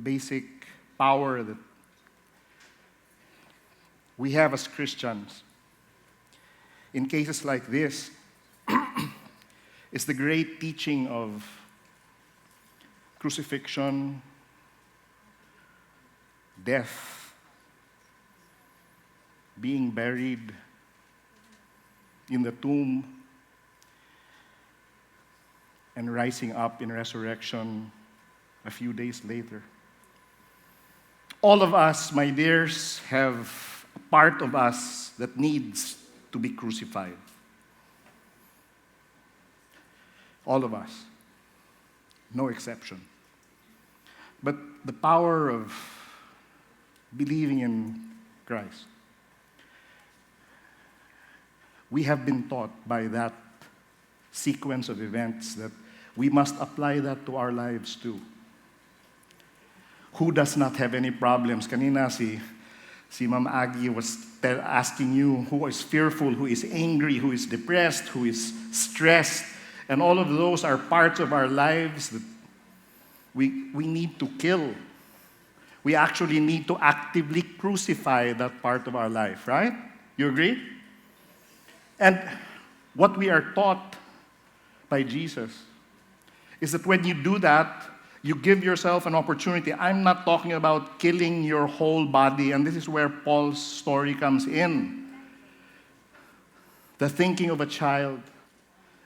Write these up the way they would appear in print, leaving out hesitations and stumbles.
basic power that we have as Christians in cases like this is the great teaching of crucifixion, death, being buried in the tomb, and rising up in resurrection a few days later. All of us, my dears, have a part of us that needs to be crucified. All of us. No exception. But the power of believing in Christ, we have been taught by that sequence of events that we must apply that to our lives too. Who does not have any problems? Kanina si Ma'am Aggie was asking you who is fearful, who is angry, who is depressed, who is stressed. And all of those are parts of our lives that we need to kill. We actually need to actively crucify that part of our life, right? You agree? And what we are taught by Jesus is that when you do that, you give yourself an opportunity. I'm not talking about killing your whole body, and this is where Paul's story comes in. The thinking of a child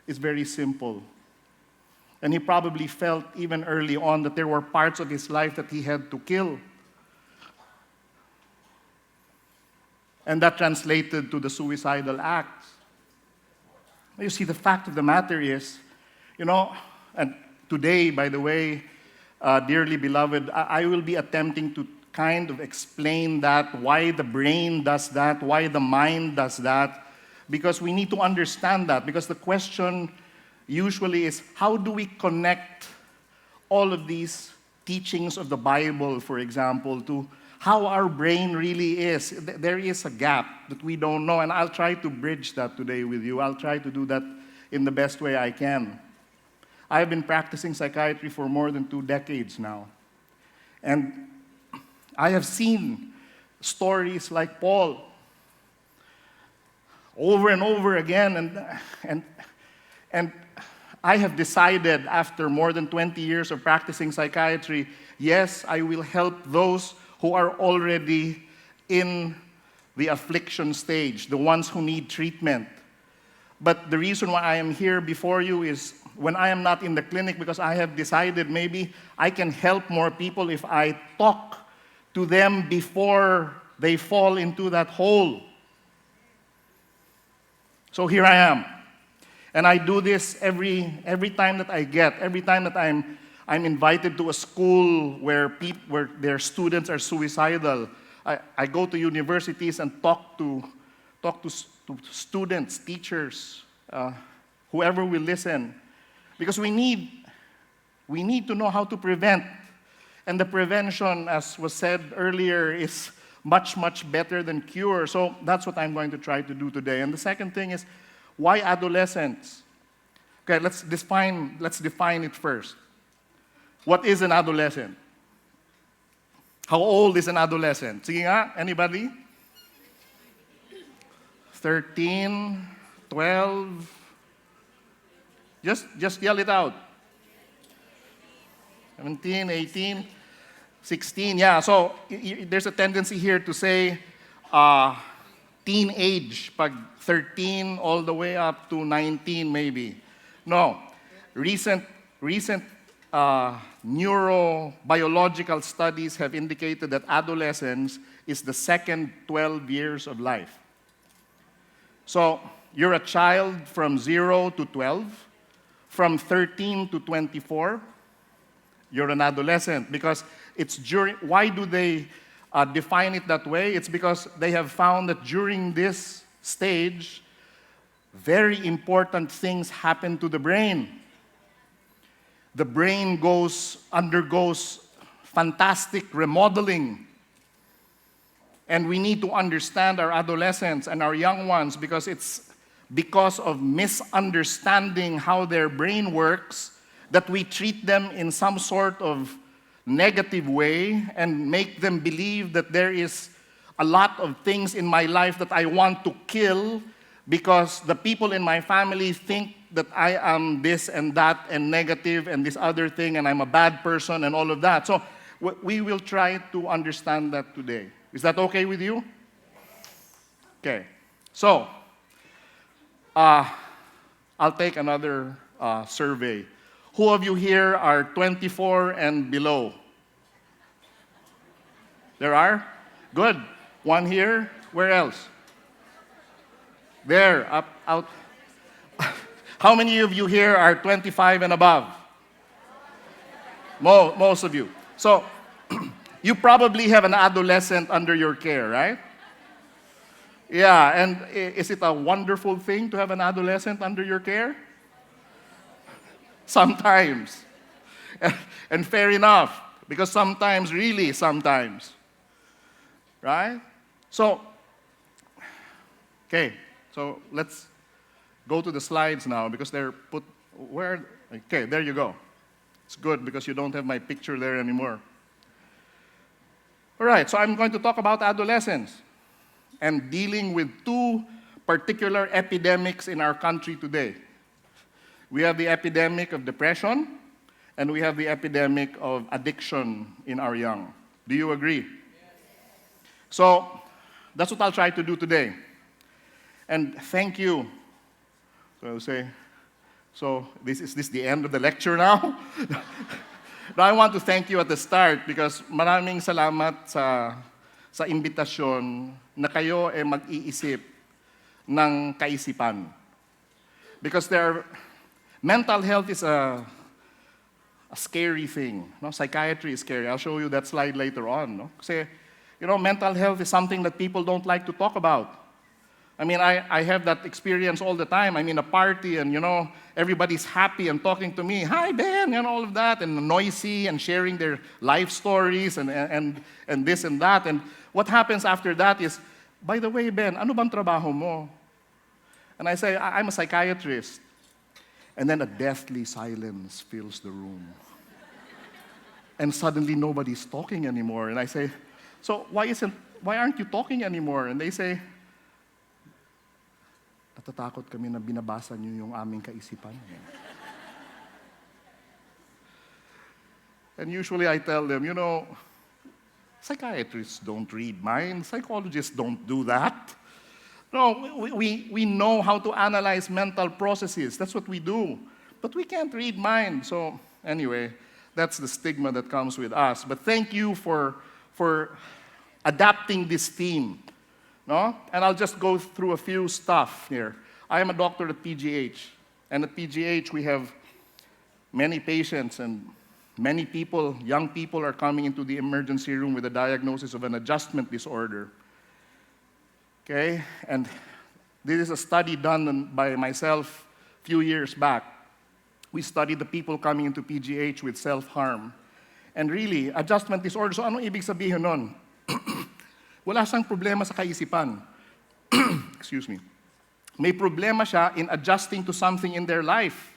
is very simple. And he probably felt even early on that there were parts of his life that he had to kill. And that translated to the suicidal acts. You see, the fact of the matter is, and today, by the way, dearly beloved, I will be attempting to kind of explain that, why the brain does that, why the mind does that, because we need to understand that. Because the question usually is, how do we connect all of these teachings of the Bible, for example, to how our brain really is? There is a gap that we don't know, and I'll try to bridge that today with you. I'll try to do that in the best way I can. I've been practicing psychiatry for more than 2 decades now. And I have seen stories like Paul over and over again. And I have decided after more than 20 years of practicing psychiatry, yes, I will help those who are already in the affliction stage, the ones who need treatment. But the reason why I am here before you is when I am not in the clinic, because I have decided maybe I can help more people if I talk to them before they fall into that hole. So here I am. And I do this every time that every time that I'm invited to a school where their students are suicidal. I go to universities and talk to students, teachers, whoever will listen. Because we need to know how to prevent. And the prevention, as was said earlier, is much, much better than cure. So that's what I'm going to try to do today. And the second thing is, why adolescents? Okay, let's define it first. What is an adolescent? How old is an adolescent? Sige nga, anybody? 13, 12, just yell it out. 17, 18, 16. Yeah, so there's a tendency here to say teenage, pag 13 all the way up to 19 maybe. No, recent neurobiological studies have indicated that adolescence is the second 12 years of life. So you're a child from 0 to 12. From 13 to 24, you're an adolescent. Because it's during, why do they define it that way? It's because they have found that during this stage, very important things happen to the brain. The brain undergoes fantastic remodeling. And we need to understand our adolescents and our young ones, because it's because of misunderstanding how their brain works that we treat them in some sort of negative way and make them believe that there is a lot of things in my life that I want to kill because the people in my family think that I am this and that and negative and this other thing and I'm a bad person and all of that. So we will try to understand that today. Is that okay with you? Okay. So, I'll take another survey. Who of you here are 24 and below? There are? Good. One here. Where else? There, up, out. How many of you here are 25 and above? Most of you. So, you probably have an adolescent under your care, right? Yeah, and is it a wonderful thing to have an adolescent under your care? Sometimes. And fair enough, because sometimes, really sometimes. Right? So, okay, so let's go to the slides now because they're put, where, okay, there you go. It's good because you don't have my picture there anymore. All right, so I'm going to talk about adolescence and dealing with two particular epidemics in our country today. We have the epidemic of depression, and we have the epidemic of addiction in our young. Do you agree? Yes. So, that's what I'll try to do today. And thank you. So I'll say, so is this the end of the lecture now? No, I want to thank you at the start because maraming salamat sa imbitasyon na kayo mag-iisip ng kaisipan. Because mental health is a scary thing. No? Psychiatry is scary. I'll show you that slide later on. No? Kasi, mental health is something that people don't like to talk about. I mean, I have that experience all the time. I'm in a party and, everybody's happy and talking to me. Hi, Ben, and all of that, and noisy and sharing their life stories and this and that. And what happens after that is, by the way, Ben, ano bang trabaho mo? And I say, I'm a psychiatrist. And then a deathly silence fills the room. And suddenly nobody's talking anymore. And I say, so why aren't you talking anymore? And they say, natatakot kami na binabasa niyo yung aming kaisipan. And usually I tell them, psychiatrists don't read minds, psychologists don't do that. No, we know how to analyze mental processes. That's what we do. But we can't read minds. So anyway, that's the stigma that comes with us. But thank you for adapting this theme. No? And I'll just go through a few stuff here. I am a doctor at PGH. And at PGH, we have many patients and many people, young people, are coming into the emergency room with a diagnosis of an adjustment disorder. Okay? And this is a study done by myself a few years back. We studied the people coming into PGH with self-harm. And really, adjustment disorder, so anong ibig sabihin nun? Wala siyang problema sa kaisipan. Excuse me. May problema siya in adjusting to something in their life.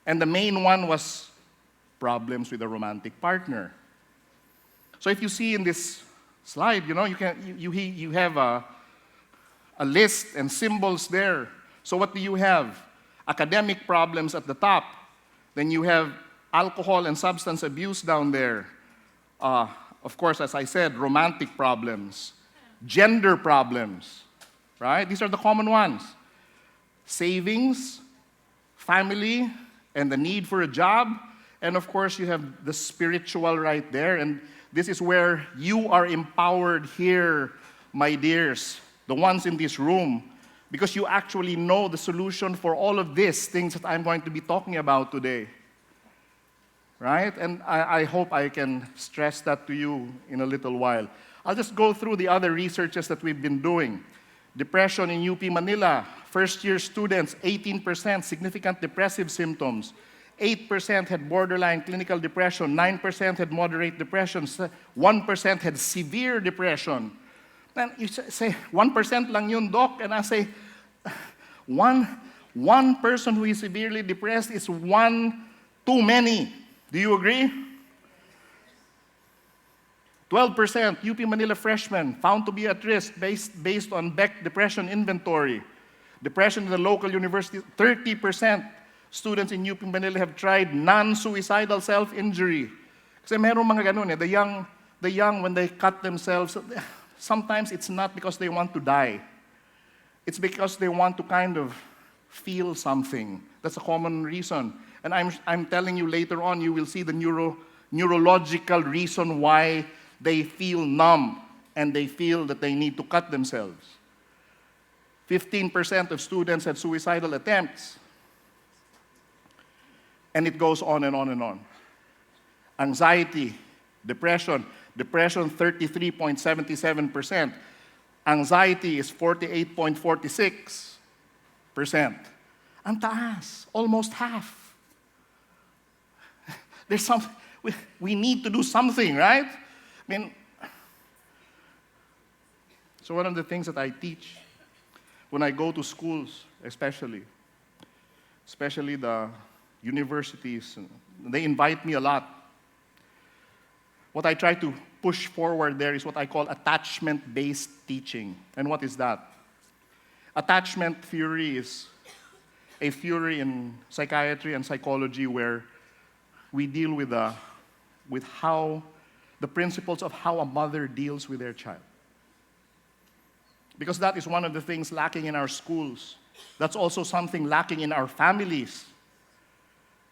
And the main one was problems with a romantic partner. So if you see in this slide, you have a list and symbols there. So what do you have? Academic problems at the top. Then you have alcohol and substance abuse down there. Of course, as I said, romantic problems, gender problems, right? These are the common ones. Savings, family, and the need for a job. And of course, you have the spiritual right there. And this is where you are empowered here, my dears, the ones in this room, because you actually know the solution for all of these things that I'm going to be talking about today. Right? And I hope I can stress that to you in a little while. I'll just go through the other researches that we've been doing. Depression in UP Manila, first-year students, 18% significant depressive symptoms. 8% had borderline clinical depression, 9% had moderate depression, 1% had severe depression. And you say, 1% lang yun, doc? And I say, one person who is severely depressed is one too many. Do you agree? 12% UP Manila freshmen found to be at risk based on Beck Depression Inventory. Depression in the local university, 30% students in UP Manila have tried non-suicidal self-injury. Kasi merong mga ganun eh. The young, when they cut themselves, sometimes it's not because they want to die. It's because they want to kind of feel something. That's a common reason. And I'm telling you later on, you will see the neurological reason why they feel numb and they feel that they need to cut themselves. 15% of students had suicidal attempts. And it goes on and on and on. Anxiety, depression, 33.77%. Anxiety is 48.46%. Ang taas, almost half. There's something, we need to do something, right? I mean, so one of the things that I teach when I go to schools, especially the universities, they invite me a lot. What I try to push forward there is what I call attachment-based teaching. And what is that? Attachment theory is a theory in psychiatry and psychology where we deal with how the principles of how a mother deals with their child. Because that is one of the things lacking in our schools. That's also something lacking in our families.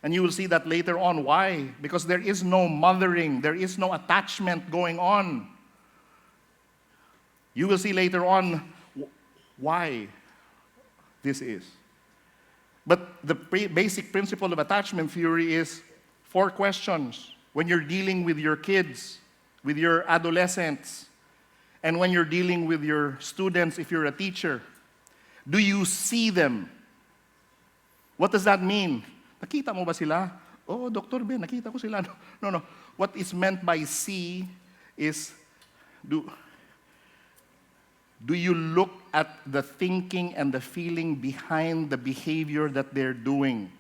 And you will see that later on. Why? Because there is no mothering, there is no attachment going on. You will see later on why this is. But the basic principle of attachment theory is 4 questions. When you're dealing with your kids, with your adolescents, and when you're dealing with your students, if you're a teacher, do you see them? What does that mean? Nakita mo ba sila? Oh, Dr. Ben, nakita ko sila. No. What is meant by see is, do you look at the thinking and the feeling behind the behavior that they're doing?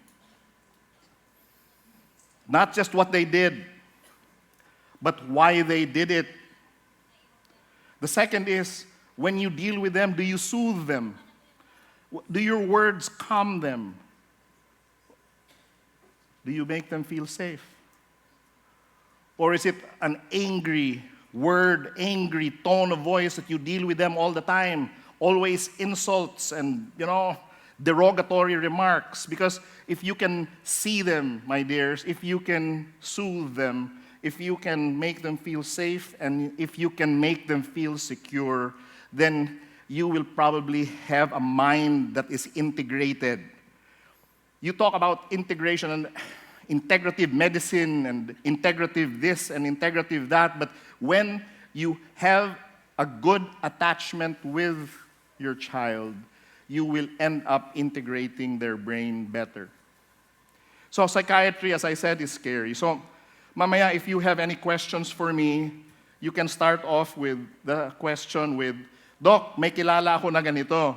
Not just what they did, but why they did it. The second is, when you deal with them, do you soothe them? Do your words calm them? Do you make them feel safe? Or is it an angry word, angry tone of voice that you deal with them all the time? Always insults and, derogatory remarks. Because if you can see them, my dears, if you can soothe them, if you can make them feel safe, and if you can make them feel secure, then you will probably have a mind that is integrated. You talk about integration and integrative medicine and integrative this and integrative that, but when you have a good attachment with your child, you will end up integrating their brain better. So psychiatry, as I said, is scary. So mamaya, if you have any questions for me, you can start off with the question with, Doc, may kilala ako na ganito.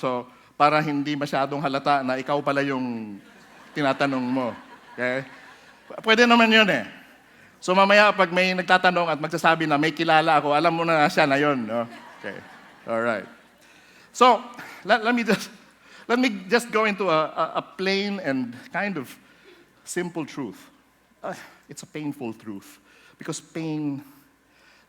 So para hindi masyadong halata na ikaw pala yung tinatanong mo. Okay? Pwede naman yun eh. So mamaya, pag may nagtatanong at magsasabi na may kilala ako, alam mo na siya na yun. No? Okay. All right. So, let me just go into a plain and kind of simple truth. It's a painful truth. Because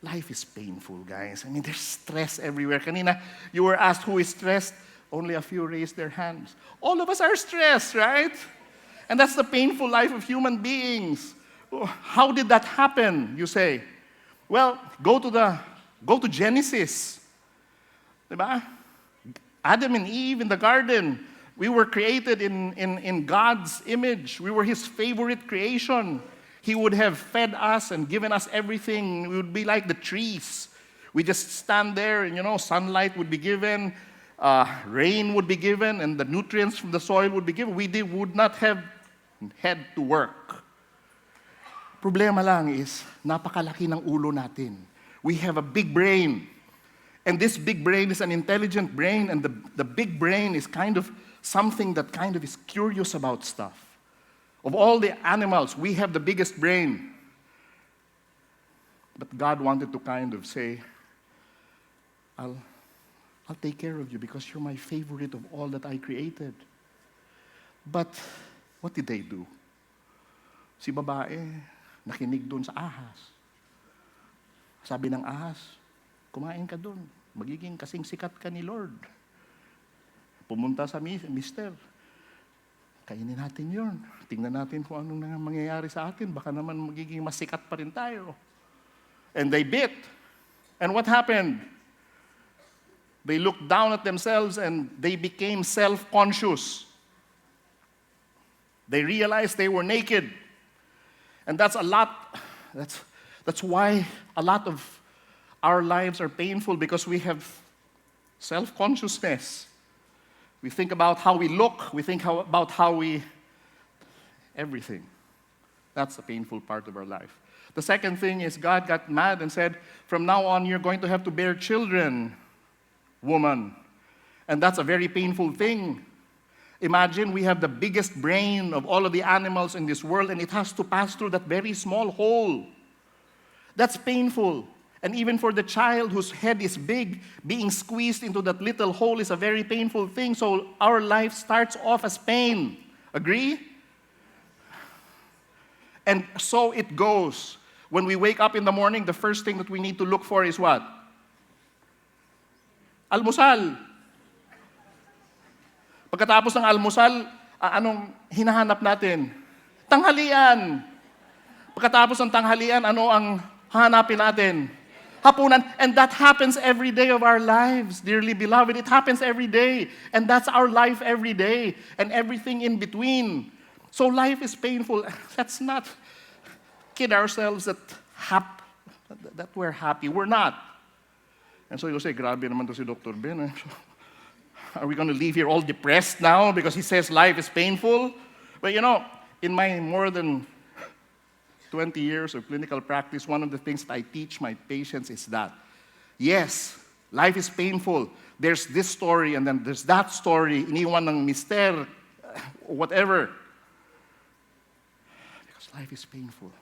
life is painful, guys. I mean, there's stress everywhere. Kanina, you were asked who is stressed. Only a few raised their hands. All of us are stressed, right? And that's the painful life of human beings. How did that happen, you say? Well, go to Genesis. Diba? Adam and Eve in the garden. We were created in God's image. We were His favorite creation. He would have fed us and given us everything. We would be like the trees. We just stand there and, sunlight would be given, rain would be given, and the nutrients from the soil would be given. We would not have had to work. Problema lang is, napakalaki ng ulo natin. We have a big brain. And this big brain is an intelligent brain, and the big brain is kind of something that kind of is curious about stuff. Of all the animals, we have the biggest brain. But God wanted to kind of say, I'll take care of you because you're my favorite of all that I created. But what did they do? Si babae, nakinig doon sa ahas. Sabi ng ahas, kumain ka doon. Magiging kasing sikat ka ni Lord. Pumunta sa mister. Kainin natin yun. Tingnan natin kung anong mangyayari sa atin. Baka naman magiging mas sikat pa rin tayo. And they bit. And what happened? They looked down at themselves and they became self-conscious. They realized they were naked. And that's why a lot of our lives are painful, because we have self-consciousness. We think about how we look. We think about how we... everything. That's the painful part of our life. The second thing is God got mad and said, from now on, you're going to have to bear children, woman. And that's a very painful thing. Imagine we have the biggest brain of all of the animals in this world, and it has to pass through that very small hole. That's painful. And even for the child whose head is big, being squeezed into that little hole is a very painful thing. So our life starts off as pain. Agree? And so it goes. When we wake up in the morning, the first thing that we need to look for is what? Almusal. Pagkatapos ng almusal, anong hinahanap natin? Tanghalian. Pagkatapos ng tanghalian, ano ang hahanapin natin? Hapunan. And that happens every day of our lives, dearly beloved. It happens every day. And that's our life every day. And everything in between. So life is painful. Let's not kid ourselves that we're happy. We're not. And so you'll say, grabe naman to si Dr. Ben. Are we going to leave here all depressed now because he says life is painful? But you know, in my more than 20 years of clinical practice, one of the things that I teach my patients is that, yes, life is painful. There's this story and then there's that story. Iniwan ng mister, whatever. Because life is painful.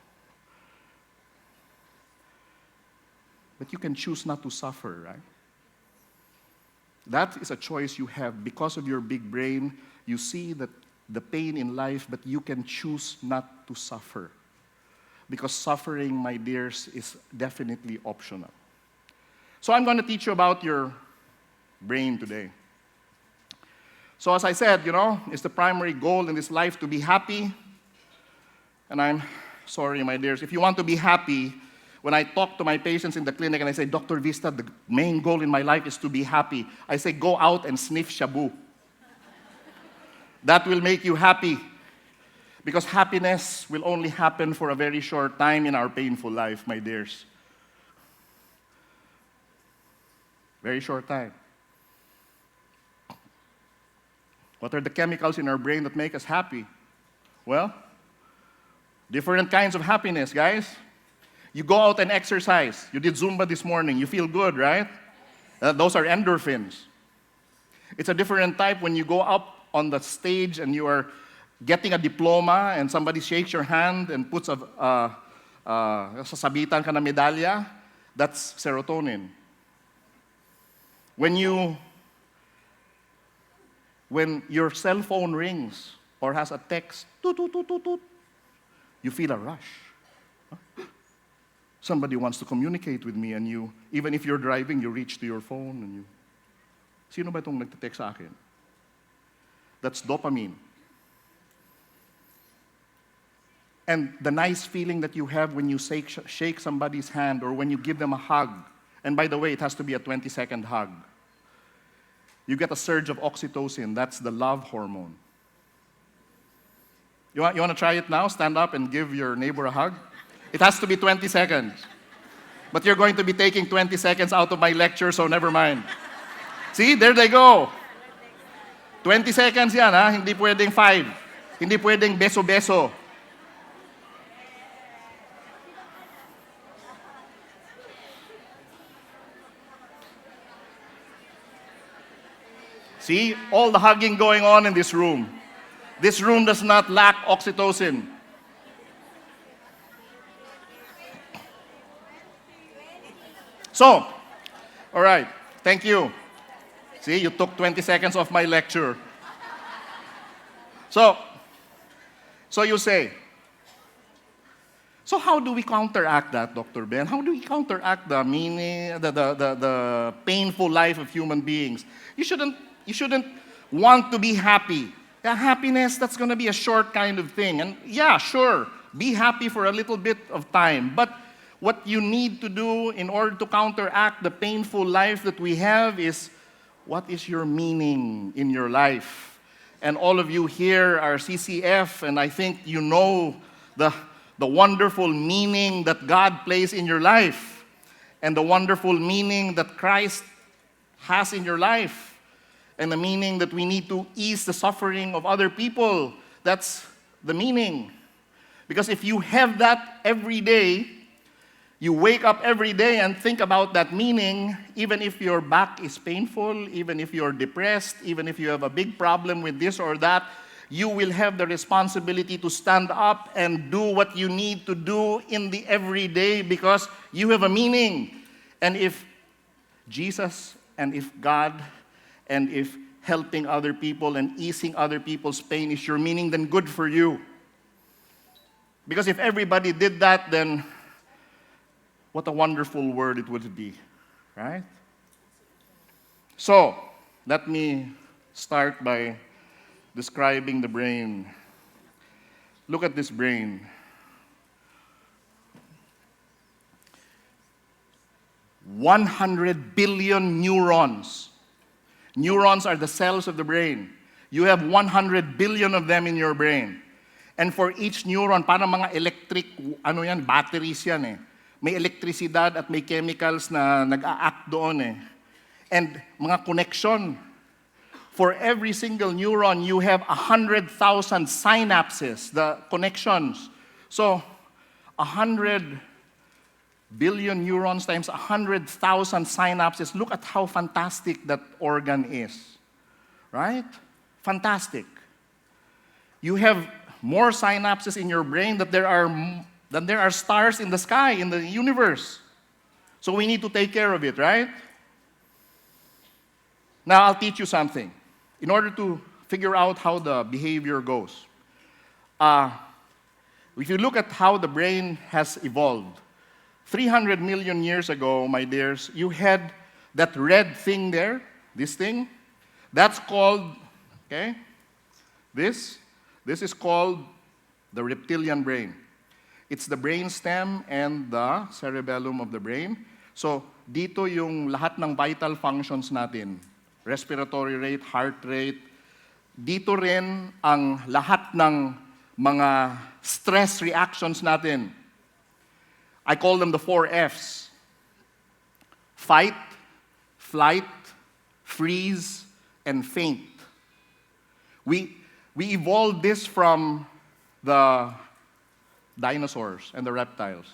But you can choose not to suffer, right? That is a choice you have. Because of your big brain, you see that the pain in life, but you can choose not to suffer. Because suffering, my dears, is definitely optional. So I'm going to teach you about your brain today. So as I said, you know, it's the primary goal in this life to be happy. And I'm sorry, my dears, if you want to be happy, when I talk to my patients in the clinic and I say, Dr. Vista, the main goal in my life is to be happy, I say, go out and sniff shabu. That will make you happy. Because happiness will only happen for a very short time in our painful life, my dears. Very short time. What are the chemicals in our brain that make us happy? Well, different kinds of happiness, guys. You go out and exercise. You did Zumba this morning. You feel good, right? Those are endorphins. It's a different type when you go up on the stage and you are getting a diploma and somebody shakes your hand and puts sasabitan ka na medalya. That's serotonin. When your cell phone rings or has a text, toot, toot, toot, toot, toot, you feel a rush. Somebody wants to communicate with me and you, even if you're driving, you reach to your phone and you, sino ba itong nagte-text sa akin? That's dopamine. And the nice feeling that you have when you shake somebody's hand or when you give them a hug, and by the way, it has to be a 20-second hug. You get a surge of oxytocin. That's the love hormone. You want to try it now? Stand up and give your neighbor a hug. It has to be 20 seconds. But you're going to be taking 20 seconds out of my lecture, so never mind. See, there they go. 20 seconds yan, ha? Hindi pwedeng 5. Hindi pwedeng beso-beso. See, all the hugging going on in this room. This room does not lack oxytocin. So, all right, thank you. See, you took 20 seconds off my lecture. So you say, so how do we counteract that, Dr. Ben? How do we counteract the meaning, the painful life of human beings? You shouldn't want to be happy. Yeah, happiness, that's going to be a short kind of thing. And yeah, sure, be happy for a little bit of time. But what you need to do in order to counteract the painful life that we have is, what is your meaning in your life? And all of you here are CCF, and I think you know the wonderful meaning that God placed in your life and the wonderful meaning that Christ has in your life and the meaning that we need to ease the suffering of other people. That's the meaning. Because if you have that every day, you wake up every day and think about that meaning, even if your back is painful, even if you're depressed, even if you have a big problem with this or that, you will have the responsibility to stand up and do what you need to do in the everyday because you have a meaning. And if Jesus and if God and if helping other people and easing other people's pain is your meaning, then good for you. Because if everybody did that, then what a wonderful world it would be, right? So, let me start by describing the brain. Look at this brain. 100 billion neurons. Neurons are the cells of the brain. You have 100 billion of them in your brain. And for each neuron, parang mga electric, batteries yan eh. May elektrisidad at may chemicals na nag-a-act doon eh. And mga connection. For every single neuron, you have 100,000 synapses, the connections. So, 100 billion neurons times 100,000 synapses. Look at how fantastic that organ is. Right? Fantastic. You have more synapses in your brain than there are stars in the sky, in the universe. So we need to take care of it, right? Now, I'll teach you something. In order to figure out how the behavior goes. If you look at how the brain has evolved, 300 million years ago, my dears, you had that red thing there, this thing. That's called, okay, this is called the reptilian brain. It's the brainstem and the cerebellum of the brain. So, dito yung lahat ng vital functions natin. Respiratory rate, heart rate. Dito rin ang lahat ng mga stress reactions natin. I call them the 4 Fs. Fight, flight, freeze, and faint. We evolved this from the dinosaurs and the reptiles.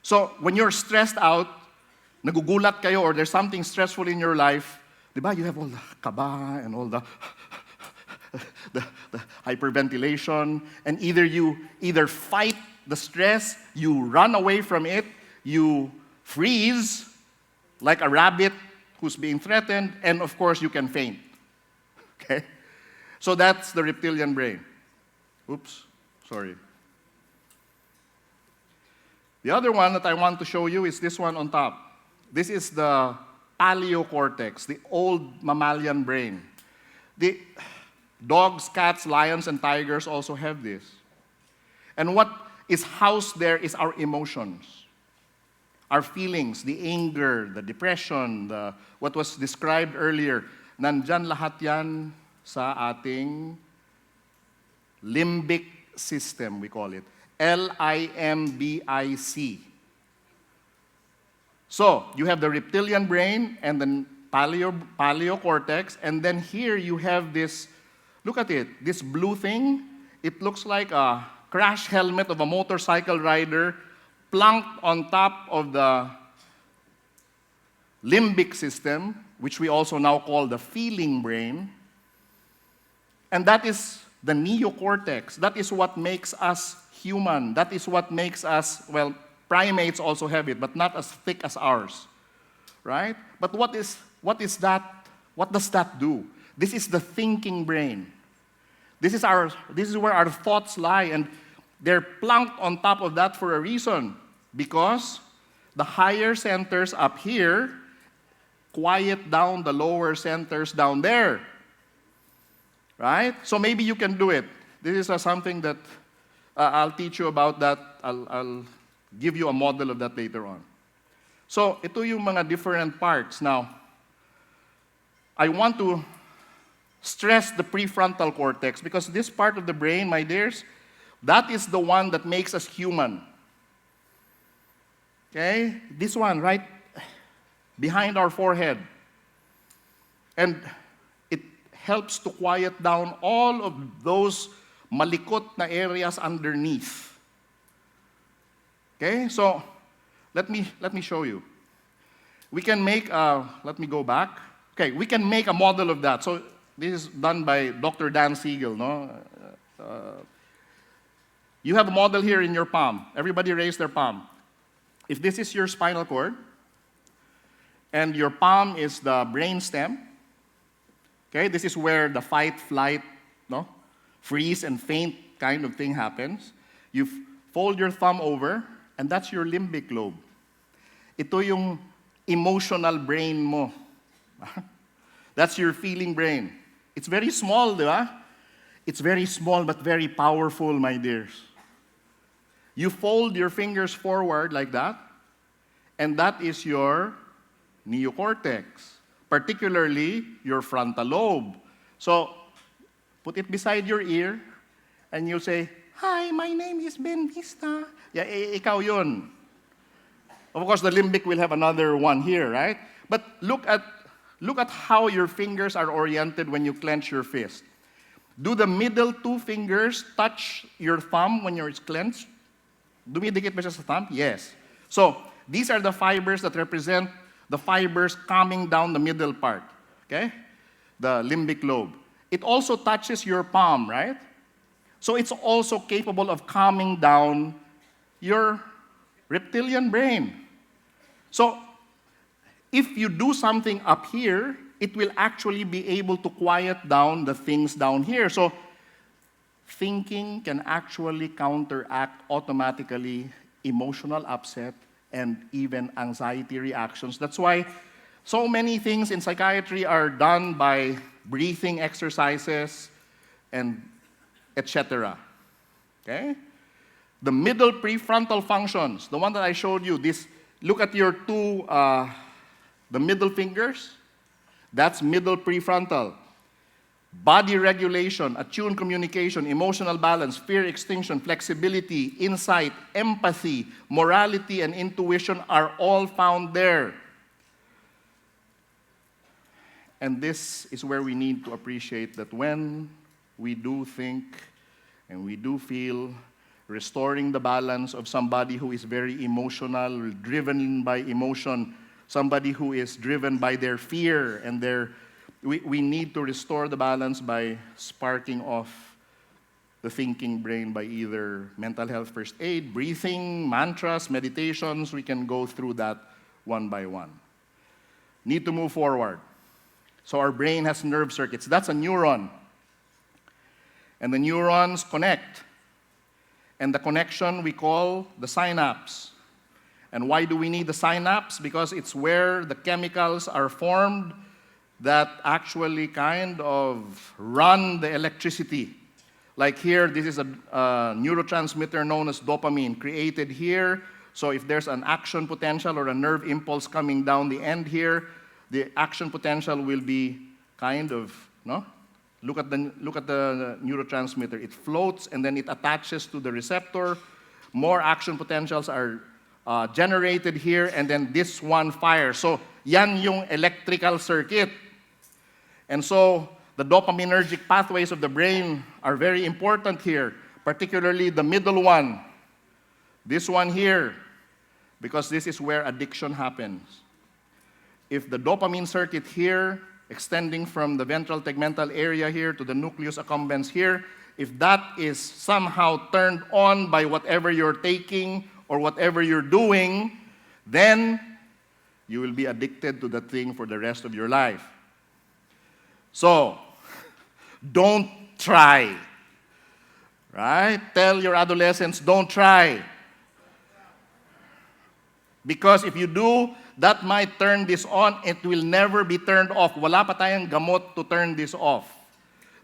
So, when you're stressed out, nagugulat kayo or there's something stressful in your life, di ba, you have all the kaba and all the hyperventilation, and either fight the stress, you run away from it, you freeze like a rabbit who's being threatened, and of course you can faint. Okay? So that's the reptilian brain. Oops, sorry. The other one that I want to show you is this one on top. This is the paleocortex, the old mammalian brain. The dogs, cats, lions, and tigers also have this. And what is housed there is our emotions, our feelings, the anger, the depression, what was described earlier. Nandyan lahat yan sa ating limbic system, we call it. Limbic. So, you have the reptilian brain and the paleocortex, and then here you have this, look at it, this blue thing. It looks like a crash helmet of a motorcycle rider plunked on top of the limbic system, which we also now call the feeling brain. And that is the neocortex. That is what makes us human. That is what makes us, well, Primates also have it, but not as thick as ours, right? But what is that? What does that do? This is the thinking brain. This is where our thoughts lie, and they're plunked on top of that for a reason, because the higher centers up here quiet down the lower centers down there, right? So maybe you can do it. This is something that I'll teach you about that. I'll give you a model of that later on. So ito yung mga different parts. Now, I want to stress the prefrontal cortex, because this part of the brain, my dears, that is the one that makes us human. Okay? This one, right behind our forehead. And it helps to quiet down all of those malikot na areas underneath. Okay? So, let me show you. We can make let me go back. Okay, we can make a model of that. So, this is done by Dr. Dan Siegel, no? You have a model here in your palm. Everybody raise their palm. If this is your spinal cord, and your palm is the brain stem, okay, this is where the fight, flight, no, freeze and faint kind of thing happens. You fold your thumb over, and that's your limbic lobe. Ito yung emotional brain mo. That's your feeling brain. It's very small, di ba? It's very small but very powerful, my dears. You fold your fingers forward like that, and that is your neocortex, particularly your frontal lobe. So, put it beside your ear, and you say, "Hi, my name is Vista." Yeah, ikaw yun. Of course, the limbic will have another one here, right? But look at how your fingers are oriented when you clench your fist. Do the middle two fingers touch your thumb when you're clenched? Dumidikit ba siya sa thumb? Yes. So, these are the fibers that represent the fibers coming down the middle part, okay? The limbic lobe. It also touches your palm, right? So it's also capable of calming down your reptilian brain. So if you do something up here, it will actually be able to quiet down the things down here. So thinking can actually counteract automatically emotional upset and even anxiety reactions. That's why so many things in psychiatry are done by breathing exercises and etc. Okay? The middle prefrontal functions, the one that I showed you, look at your two, the middle fingers, that's middle prefrontal. Body regulation, attuned communication, emotional balance, fear extinction, flexibility, insight, empathy, morality, and intuition are all found there. And this is where we need to appreciate that when we do think and we do feel, restoring the balance of somebody who is very emotional, driven by emotion, somebody who is driven by their fear and we need to restore the balance by sparking off the thinking brain by either mental health first aid, breathing, mantras, meditations. We can go through that one by one. Need to move forward. So our brain has nerve circuits. That's a neuron. And the neurons connect. And the connection we call the synapse. And why do we need the synapse? Because it's where the chemicals are formed that actually kind of run the electricity. Like here, this is a neurotransmitter known as dopamine, created here. So if there's an action potential or a nerve impulse coming down the end here, the action potential will be kind of, no? Look at the neurotransmitter. It floats and then it attaches to the receptor. More action potentials are generated here, and then this one fires. So yan yung electrical circuit. And so the dopaminergic pathways of the brain are very important here, particularly the middle one, this one here, because this is where addiction happens. If the dopamine circuit here, extending from the ventral tegmental area here to the nucleus accumbens here, if that is somehow turned on by whatever you're taking or whatever you're doing, then you will be addicted to that thing for the rest of your life. So, don't try. Right? Tell your adolescents, don't try. Because if you do, that might turn this on. It will never be turned off. Wala pa tayong gamot to turn this off.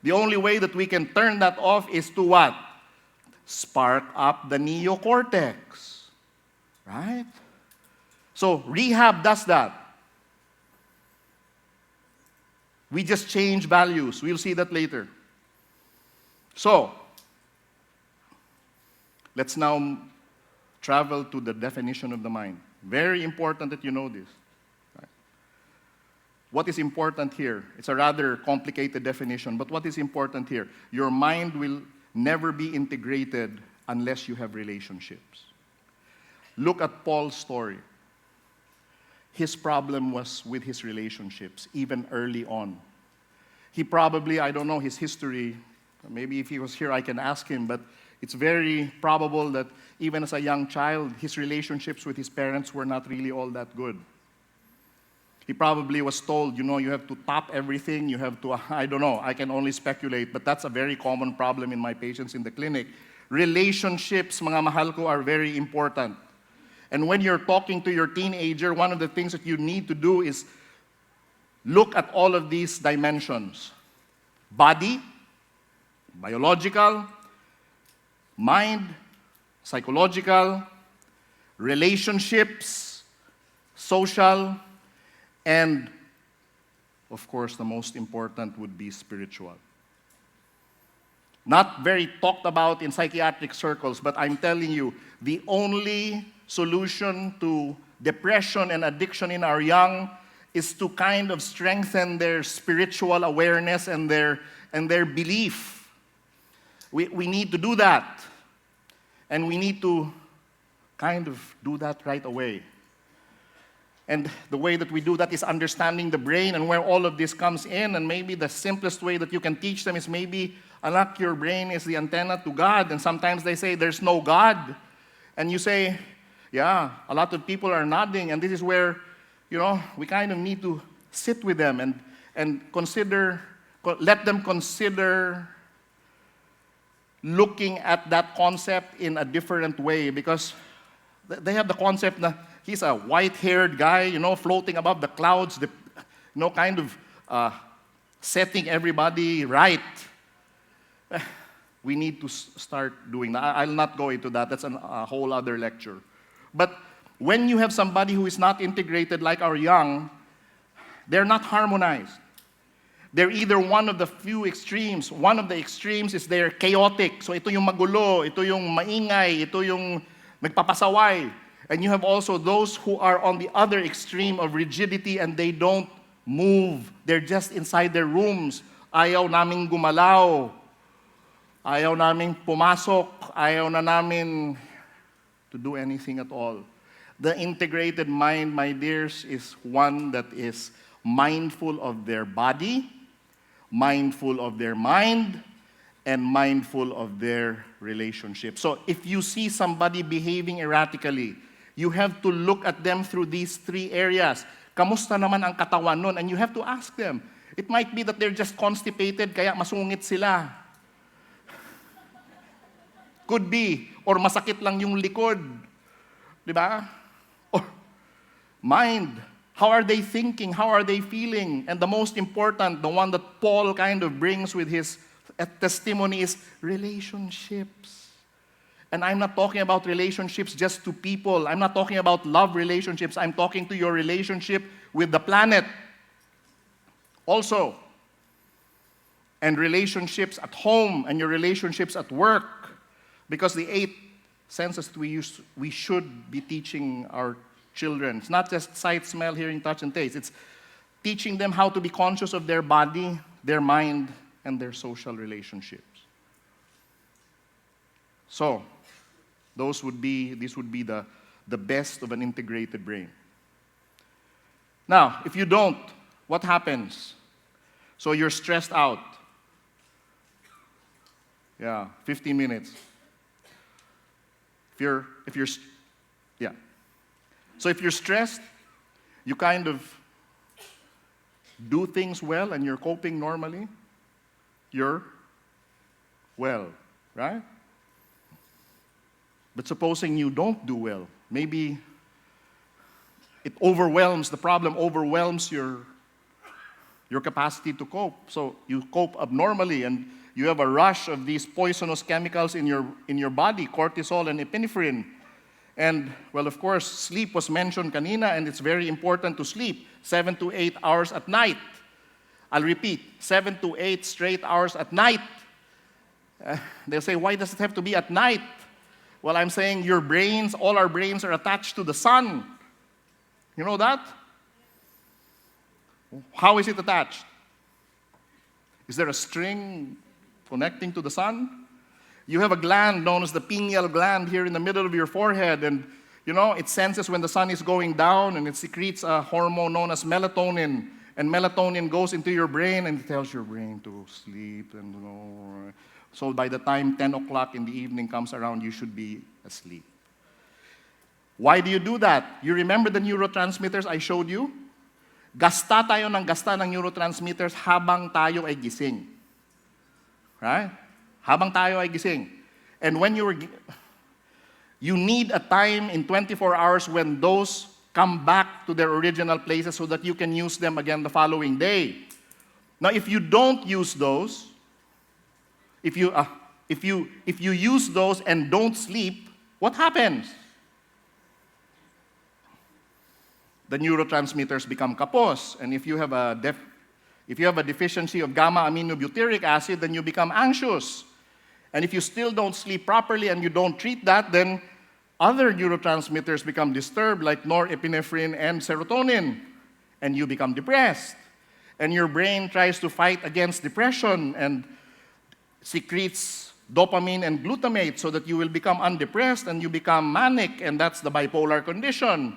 The only way that we can turn that off is to what? Spark up the neocortex. Right? So, rehab does that. We just change values. We'll see that later. So, let's now travel to the definition of the mind. Very important that you know this. Right? What is important here? It's a rather complicated definition, but what is important here? Your mind will never be integrated unless you have relationships. Look at Paul's story. His problem was with his relationships, even early on. He probably, I don't know his history, maybe if he was here I can ask him, but it's very probable that even as a young child, his relationships with his parents were not really all that good. He probably was told, you have to top everything, you have to, I don't know, I can only speculate, but that's a very common problem in my patients in the clinic. Relationships, mga mahal ko, are very important. And when you're talking to your teenager, one of the things that you need to do is look at all of these dimensions. Body, biological, mind, psychological, relationships, social, and, of course, the most important would be spiritual. Not very talked about in psychiatric circles, but I'm telling you, the only solution to depression and addiction in our young is to kind of strengthen their spiritual awareness and their belief. We need to do that. And we need to kind of do that right away. And the way that we do that is understanding the brain and where all of this comes in. And maybe the simplest way that you can teach them is maybe, anak, your brain is the antenna to God. And sometimes they say, there's no God. And you say, yeah, a lot of people are nodding. And this is where, we kind of need to sit with them and consider, let them consider looking at that concept in a different way, because they have the concept that he's a white-haired guy, floating above the clouds, kind of setting everybody right. We need to start doing that. I'll not go into that. That's a whole other lecture. But when you have somebody who is not integrated like our young, they're not harmonized. They're either one of the few extremes. One of the extremes is they're chaotic. So ito yung magulo, ito yung maingay, ito yung nagpapasaway. And you have also those who are on the other extreme of rigidity and they don't move. They're just inside their rooms. Ayaw naming gumalaw. Ayaw naming pumasok. Ayaw na namin to do anything at all. The integrated mind, my dears, is one that is mindful of their body, mindful of their mind, and mindful of their relationship. So if you see somebody behaving erratically, you have to look at them through these three areas. Kamusta naman ang katawan nun? And you have to ask them. It might be that they're just constipated, kaya masungit sila. Could be. Or masakit lang yung likod. Di ba? Or mind. How are they thinking? How are they feeling? And the most important, the one that Paul kind of brings with his testimony is relationships. And I'm not talking about relationships just to people. I'm not talking about love relationships. I'm talking to your relationship with the planet also. And relationships at home and your relationships at work. Because the 8 senses we should be teaching our children. It's not just sight, smell, hearing, touch, and taste. It's teaching them how to be conscious of their body, their mind, and their social relationships. So, this would be the best of an integrated brain. Now, if you don't, what happens? So you're stressed out. Yeah, 15 minutes. If you're Yeah. So if you're stressed, you kind of do things well and you're coping normally, you're well, right? But supposing you don't do well, maybe the problem overwhelms your capacity to cope. So you cope abnormally and you have a rush of these poisonous chemicals in your body, cortisol and epinephrine. And, well, of course, sleep was mentioned kanina, and it's very important to sleep 7 to 8 hours at night. I'll repeat, 7 to 8 straight hours at night. They'll say, why does it have to be at night? Well, I'm saying your brains, all our brains are attached to the sun. You know that? How is it attached? Is there a string connecting to the sun? You have a gland known as the pineal gland here in the middle of your forehead, and it senses when the sun is going down, and it secretes a hormone known as melatonin, and melatonin goes into your brain and it tells your brain to sleep, and so by the time 10 o'clock in the evening comes around, you should be asleep. Why do you do that? You remember the neurotransmitters I showed you? Gasta tayo ng neurotransmitters habang tayo ay gising. Right? Habang tayo ay gising. And when you need a time in 24 hours when those come back to their original places so that you can use them again the following day. Now, if you don't use those, if you use those and don't sleep, what happens? The neurotransmitters become kapos, and if you have a deficiency of gamma-aminobutyric acid, then you become anxious. And if you still don't sleep properly and you don't treat that, then other neurotransmitters become disturbed, like norepinephrine and serotonin, and you become depressed. And your brain tries to fight against depression and secretes dopamine and glutamate so that you will become undepressed and you become manic, and that's the bipolar condition.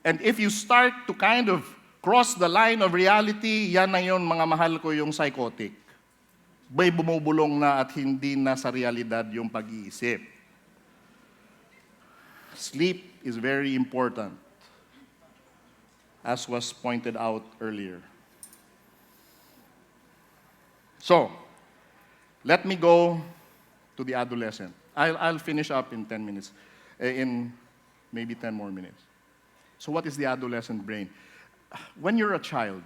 And if you start to kind of cross the line of reality, yan na yun, mga mahal ko, yung psychotic. May bumubulong na at hindi na sa realidad yung pag-iisip. Sleep is very important, as was pointed out earlier. So, let me go to the adolescent. I'll finish up in 10 minutes, in maybe 10 more minutes. So what is the adolescent brain? When you're a child,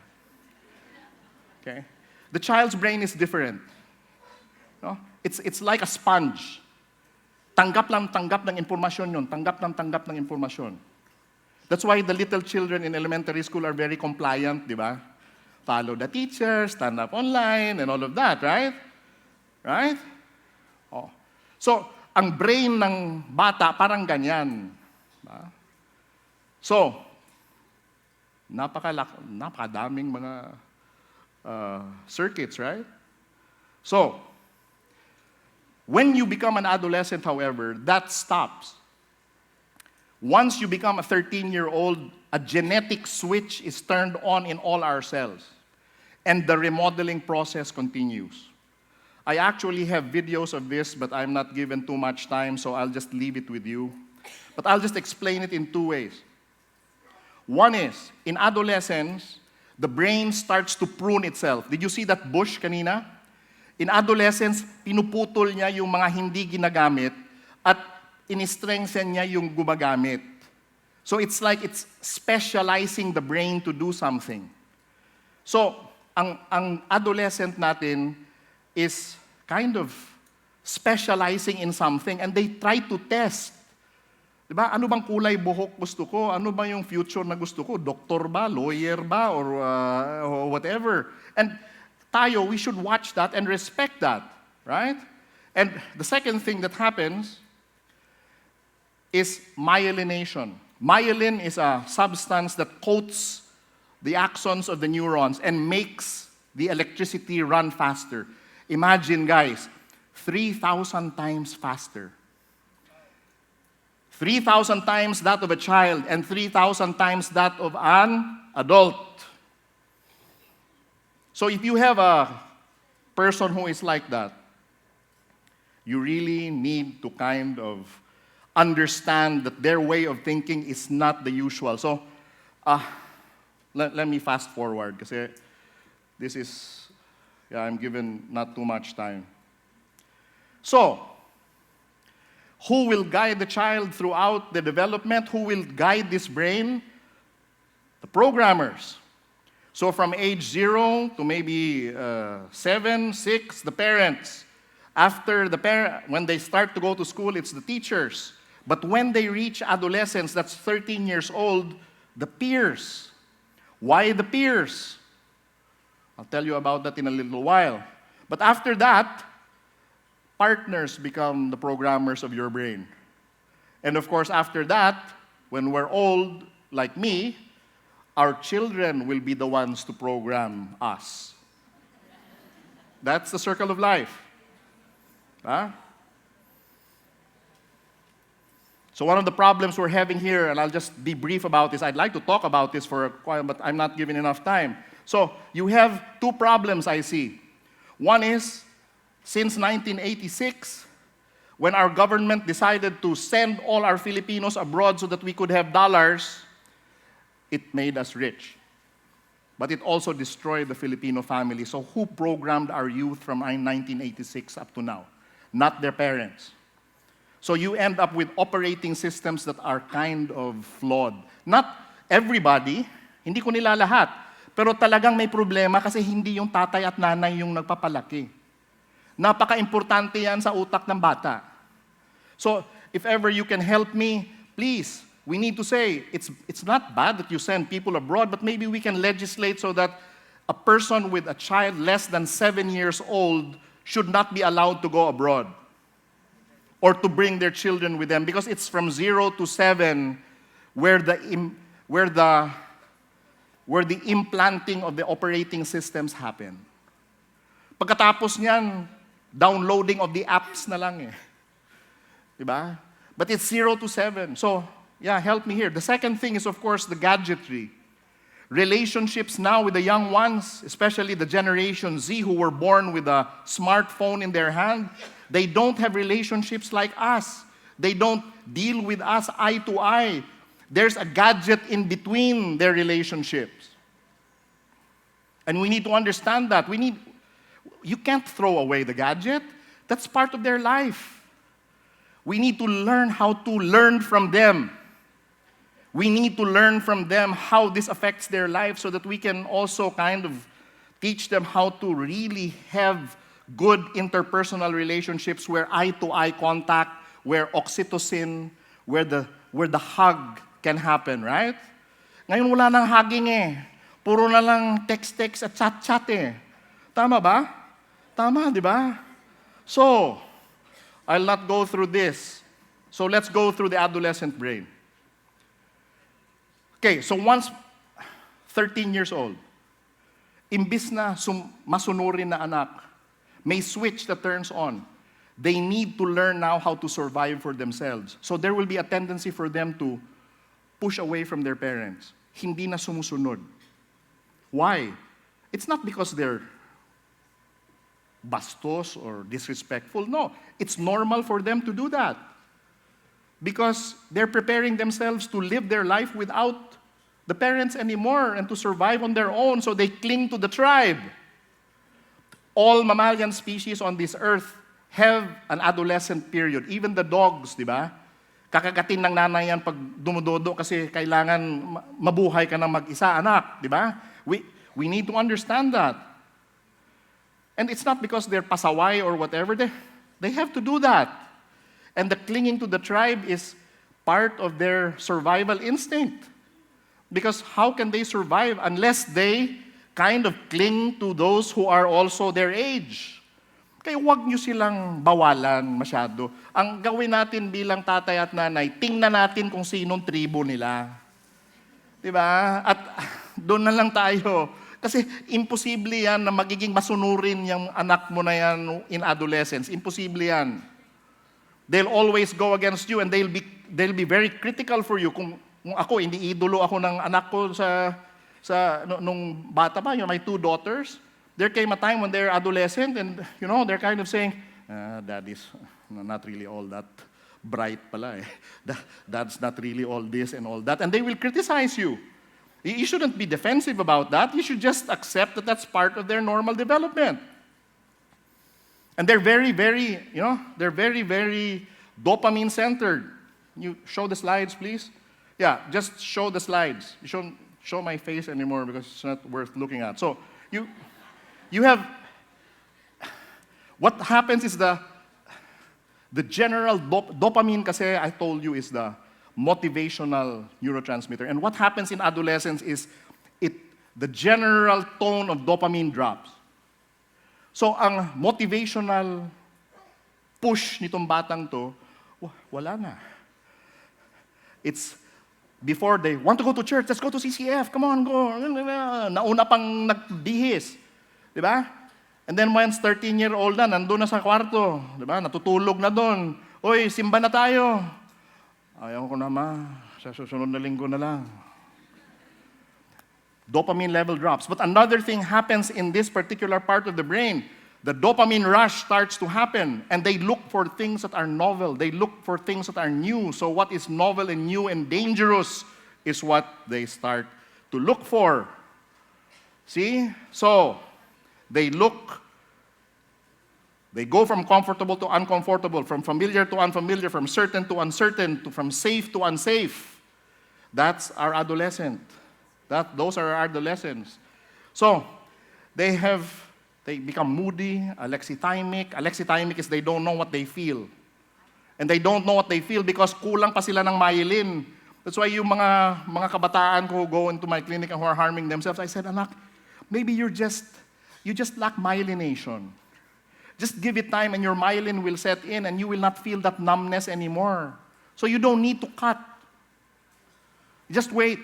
okay, the child's brain is different. No? It's like a sponge. Tanggap ng impormasyon yun. Tanggap ng impormasyon. That's why the little children in elementary school are very compliant, di ba? Follow the teacher, stand up online, and all of that, right? Right? Oh. So, ang brain ng bata parang ganyan. Diba? So, napakadaming mga circuits, right? So, when you become an adolescent, however, that stops. Once you become a 13-year-old, a genetic switch is turned on in all our cells, and the remodeling process continues. I actually have videos of this, but I'm not given too much time, so I'll just leave it with you. But I'll just explain it in two ways. One is, in adolescence, the brain starts to prune itself. Did you see that bush kanina? In adolescence, pinuputol niya yung mga hindi ginagamit at in-strengthen niya yung gumagamit. So it's like it's specializing the brain to do something. So, ang adolescent natin is kind of specializing in something and they try to test. Diba? Ano bang kulay buhok gusto ko? Ano ba yung future na gusto ko? Doktor ba? Lawyer ba? Or whatever. And tayo, we should watch that and respect that. Right? And the second thing that happens is myelination. Myelin is a substance that coats the axons of the neurons and makes the electricity run faster. Imagine, guys, 3,000 times faster. 3,000 times that of a child and 3,000 times that of an adult. So if you have a person who is like that, you really need to kind of understand that their way of thinking is not the usual. So, let me fast forward kasi this is, I'm given not too much time. So, who will guide the child throughout the development? Who will guide this brain? The programmers. So from age 0 to maybe 7, 6, the parents. After when they start to go to school, it's the teachers. But when they reach adolescence, that's 13 years old, the peers. Why the peers? I'll tell you about that in a little while. But after that, partners become the programmers of your brain. And of course, after that, when we're old, like me, our children will be the ones to program us. That's the circle of life. Huh? So one of the problems we're having here, and I'll just be brief about this. I'd like to talk about this for a while, but I'm not given enough time. So you have two problems I see. One is, since 1986, when our government decided to send all our Filipinos abroad so that we could have dollars, it made us rich. But it also destroyed the Filipino family. So who programmed our youth from 1986 up to now? Not their parents. So you end up with operating systems that are kind of flawed. Not everybody, hindi ko nila lahat, pero talagang may problema kasi hindi yung tatay at nanay yung nagpapalaki. Napaka-importante yan sa utak ng bata. So if ever you can help me, please, we need to say, it's not bad that you send people abroad, but maybe we can legislate so that a person with a child less than 7 years old should not be allowed to go abroad or to bring their children with them, because it's from 0 to 7 where the implanting of the operating systems happen. Pagkatapos niyan, downloading of the apps na lang eh. Diba? But it's 0 to 7. So, yeah, help me here. The second thing is, of course, the gadgetry. Relationships now with the young ones, especially the Generation Z who were born with a smartphone in their hand, they don't have relationships like us. They don't deal with us eye to eye. There's a gadget in between their relationships. And we need to understand that. You can't throw away the gadget. That's part of their life. We need to learn how to learn from them. We need to learn from them how this affects their life so that we can also kind of teach them how to really have good interpersonal relationships where eye-to-eye contact, where oxytocin, where the hug can happen, right? Ngayon wala nang hugging eh. Puro na lang text-text at chat-chat eh. Tama ba? Tama, di ba? So, I'll not go through this. So let's go through the adolescent brain. Okay, so once 13 years old, imbis na masunurin na anak, may switch that turns on. They need to learn now how to survive for themselves. So there will be a tendency for them to push away from their parents. Hindi na sumusunod. Why? It's not because they're bastos or disrespectful. No, it's normal for them to do that. Because they're preparing themselves to live their life without the parents anymore and to survive on their own, so they cling to the tribe. All mammalian species on this earth have an adolescent period. Even the dogs, di ba? Kakagatin ng nanay yan pag dumudodo kasi kailangan mabuhay ka na mag-isa, anak, di ba? We need to understand that. And it's not because they're pasaway or whatever. They have to do that. And the clinging to the tribe is part of their survival instinct. Because how can they survive unless they kind of cling to those who are also their age? Kaya huwag nyo silang bawalan masyado. Ang gawin natin bilang tatay at nanay, tingnan natin kung sinong tribo nila. Diba? At doon na lang tayo. Kasi imposible yan na magiging masunurin yung anak mo na yan in adolescence. Imposible yan. They'll always go against you and they'll be very critical for you. Kung ako, iniidolo ako ng anak ko nung bata pa, my 2 daughters, there came a time when they're adolescent and, they're kind of saying, Daddy's not really all that bright pala eh. That's not really all this and all that. And they will criticize you. You shouldn't be defensive about that. You should just accept that that's part of their normal development. And they're very, very, they're very, very dopamine-centered. You show the slides, please? Yeah, just show the slides. You shouldn't show my face anymore because it's not worth looking at. So you have, what happens is the general dopamine kasi I told you is the motivational neurotransmitter. And what happens in adolescence is the general tone of dopamine drops. So ang motivational push nitong batang to, wala na. It's before they want to go to church, let's go to CCF, come on, go. Nauna pang nagbihis. Di ba? And then once 13-year-old na, nandun na sa kwarto. Di ba? Natutulog na doon. Oy, simba na tayo. Ayaw ko na, ma. Sa susunod na linggo na lang. Dopamine level drops. But another thing happens in this particular part of the brain. The dopamine rush starts to happen, and they look for things that are novel. They look for things that are new. So what is novel and new and dangerous is what they start to look for. See? So, they go from comfortable to uncomfortable, from familiar to unfamiliar, from certain to uncertain, from safe to unsafe. That's our adolescent. Those are our adolescents. So, they become moody, alexithymic. Alexithymic is they don't know what they feel. And they don't know what they feel because kulang pa sila ng myelin. That's why yung mga kabataan ko who go into my clinic and who are harming themselves, I said, anak, maybe you just lack myelination. Just give it time and your myelin will set in and you will not feel that numbness anymore. So you don't need to cut. Just wait.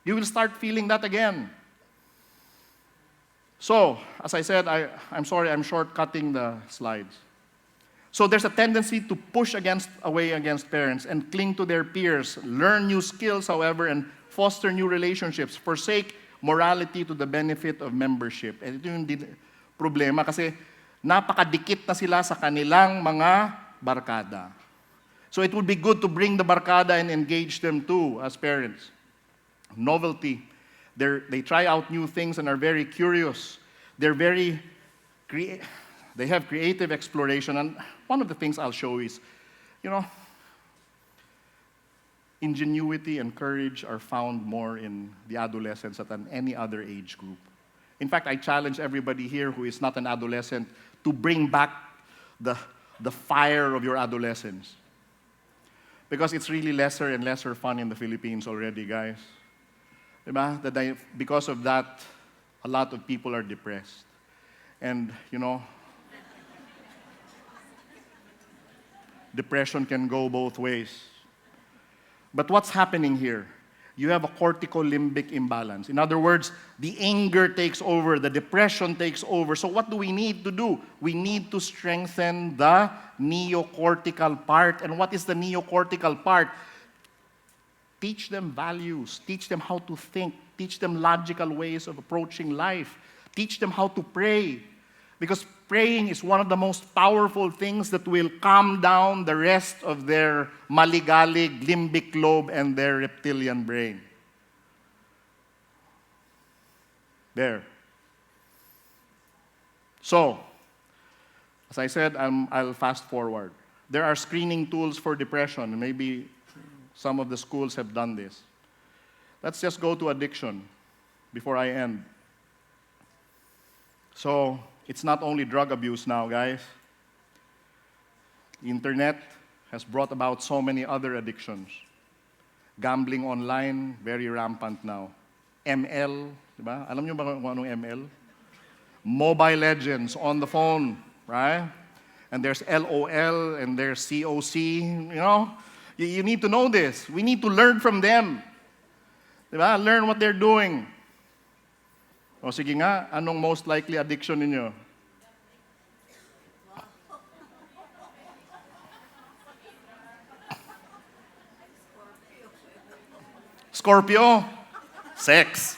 You will start feeling that again. So, as I said, I'm sorry, I'm shortcutting the slides. So there's a tendency to push away against parents and cling to their peers, learn new skills, however, and foster new relationships, forsake morality to the benefit of membership. And ito yung problema kasi napakadikit na sila sa kanilang mga barkada. So it would be good to bring the barkada and engage them too as parents. Novelty. They try out new things and are very curious. They have creative exploration. And one of the things I'll show is, ingenuity and courage are found more in the adolescents than any other age group. In fact, I challenge everybody here who is not an adolescent to bring back the fire of your adolescence. Because it's really lesser and lesser fun in the Philippines already, guys. Diba? Because of that, a lot of people are depressed. And, depression can go both ways. But what's happening here? You have a corticolimbic imbalance. In other words, the anger takes over, the depression takes over. So what do we need to do? We need to strengthen the neocortical part. And what is the neocortical part? Teach them values, teach them how to think, teach them logical ways of approaching life, teach them how to pray. Because praying is one of the most powerful things that will calm down the rest of their maligalig limbic lobe and their reptilian brain. There. So, as I said, I'll fast forward. There are screening tools for depression, and maybe some of the schools have done this. Let's just go to addiction before I end. So, it's not only drug abuse now, guys. The internet has brought about so many other addictions. Gambling online, very rampant now. ML, diba? Alam niyo ba kung anong ML? Mobile Legends on the phone, right? And there's LOL and there's COC, You need to know this. We need to learn from them. Diba? Learn what they're doing. O sige nga, anong most likely addiction ninyo? Scorpio? Sex.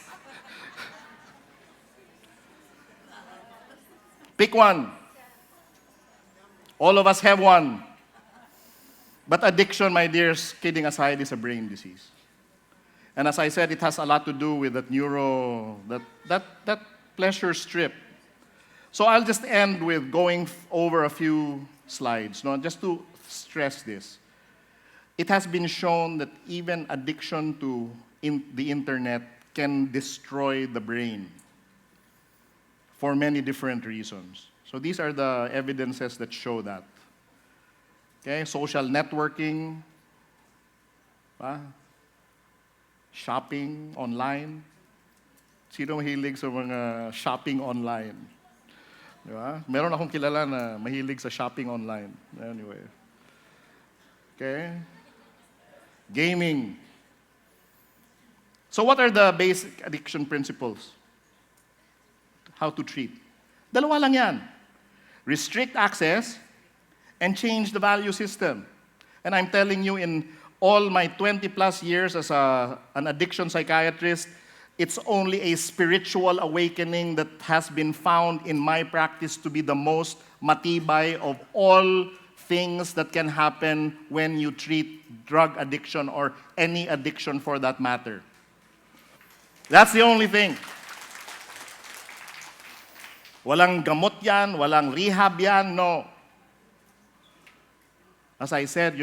Pick one. All of us have one. But addiction, my dears, kidding aside, is a brain disease. And as I said, it has a lot to do with that pleasure strip. So I'll just end with going over a few slides, no, just to stress this. It has been shown that even addiction to the internet can destroy the brain for many different reasons. So these are the evidences that show that. Okay, social networking, shopping online. Sino mahilig sa mga shopping online? Di ba? Meron akong kilala na mahilig sa shopping online. Anyway. Okay. Gaming. So what are the basic addiction principles? How to treat? Dalawa lang yan. Restrict access and change the value system. And I'm telling you, in all my 20 plus years as an addiction psychiatrist, it's only a spiritual awakening that has been found in my practice to be the most matibay of all things that can happen when you treat drug addiction or any addiction for that matter. That's the only thing. Walang gamot yan, walang rehab yan, no. As I said,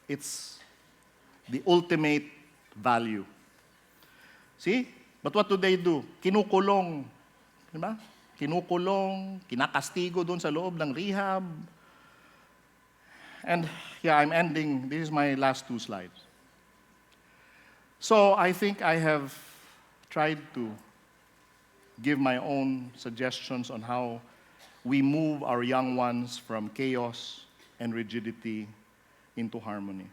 it's the ultimate value. See? But what do they do? Kinukulong. Diba? Kinukulong, kinakastigo doon sa loob ng rehab. And yeah, I'm ending. This is my last two slides. So I think I have tried to give my own suggestions on how we move our young ones from chaos and rigidity into harmony.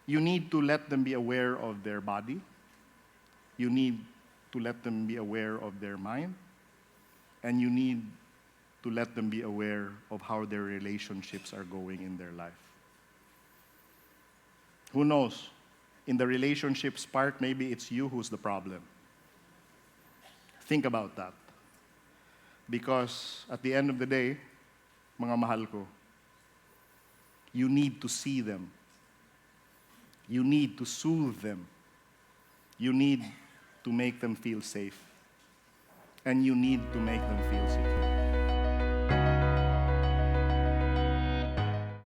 You need to let them be aware of their body. You need to let them be aware of their mind. And you need to let them be aware of how their relationships are going in their life. Who knows? In the relationships part, maybe it's you who's the problem. Think about that. Because at the end of the day, mga mahal ko, you need to see them. You need to soothe them. You need to make them feel safe. And you need to make them feel secure.